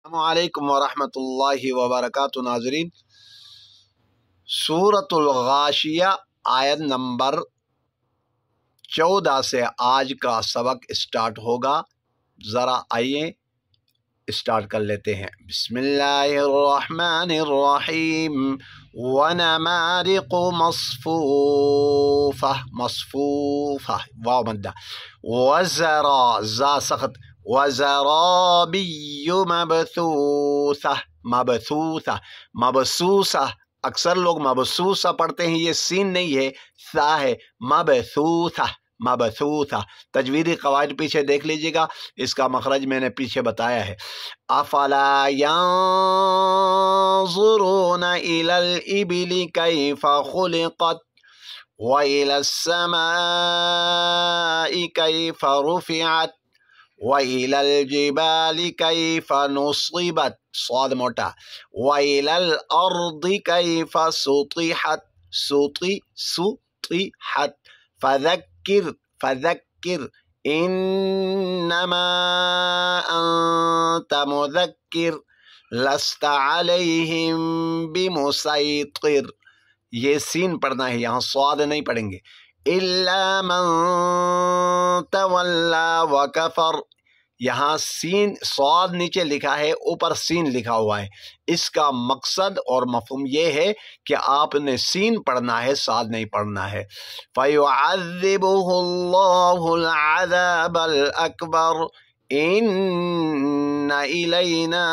अस्सलामुअलैकुम वरहमतुल्लाहि वबरकातुहू। नाज़रीन, सूरतुल गाशिया आयत नंबर 14 से आज का सबक स्टार्ट होगा। ज़रा आइए स्टार्ट कर लेते हैं। बिस्मिल्लाहिर्रहमानिर्रहीम। वनमारिक़ु मस्फूफ़ा, मस्फूफ़ा वाव मद्दा, वज़रा ज़ा सख्त, वज़राबिय्यु मबसूसा, मबसूसा, मबसूसा। अक्सर लोग मबसूसा पढ़ते हैं, ये सीन नहीं है, सा है, मबसूसा, मबसूसा। तजवीदी कवायद पीछे देख लीजिएगा, इसका मखरज मैंने पीछे बताया है। अफला यंज़ुरूना इलल इबिली कैफ़ा खुलिक़त व इलस समाई कैफ़ा रुफ़िअत व इलल जिबाली कैफ़ा नुसिबत, स्वाद मोटा, व इलल अर्दि कैफ़ा सुतिहत, सुतिहत। फज़क्किर, फज़क्किर इन्नमा अंत मुज़क्किर लस्त अलैहिम बिमुसैतिर। ये सीन पढ़ना है, यहाँ स्वाद नहीं पढ़ेंगे। इल्ला मन तवल्ला व कफर, यहाँ सीन स्वाद नीचे लिखा है, ऊपर सीन लिखा हुआ है। इसका मकसद और मफहूम ये है कि आपने सीन पढ़ना है, साद नहीं पढ़ना है। फ़युअज़्ज़िबुहुल्लाहुल अज़ाबल अकबर इन्ना इलैना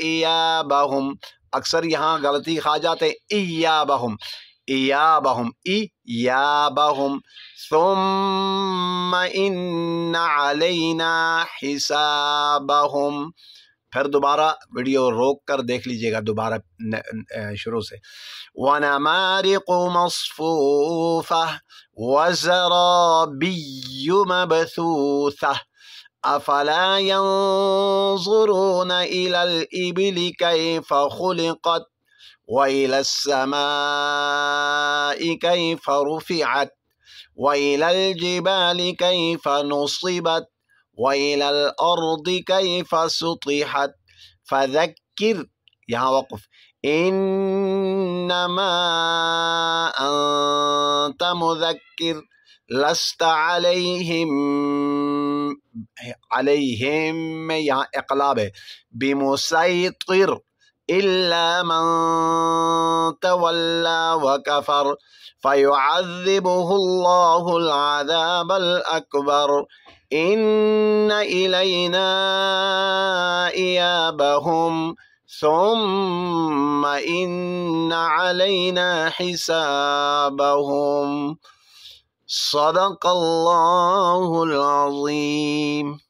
इयाबहुम। अक्सर यहाँ गलती खा जाते, इयाबहुम, इयाबहुम, इयाबहुम। सुम्मा इन्ना अलैना हिसाबहुम। फिर दोबारा वीडियो रोक कर देख लीजिएगा, दोबारा शुरू से। वनमारिक़ु मस्फूफ़ा वज़राबिय्यु मबसूसा अफला यंज़ुरूना इलल इबिली कैफ़ा खुलिक़त व इलस समाई कैफ़ा रुफ़िअत व इलल जिबाली कैफ़ा नुसिबत व इलल अर्दि कैफ़ा सुतिहत। फज़क्किर, यहाँ वक़्फ़, इन्नमा अंत मुज़क्किर लस्त अलैहिम, अलैहिम में यहाँ इक़लाब है, बिमुसैतिर इल्ला मन तवल्ला व कफर फ़युअज़्ज़िबुहुल्लाहुल अज़ाबल अकबर इन्ना इलैना इयाबहुम सुम्मा इन्ना अलैना हिसाबहुम। सदक़ल्लाहुल अज़ीम।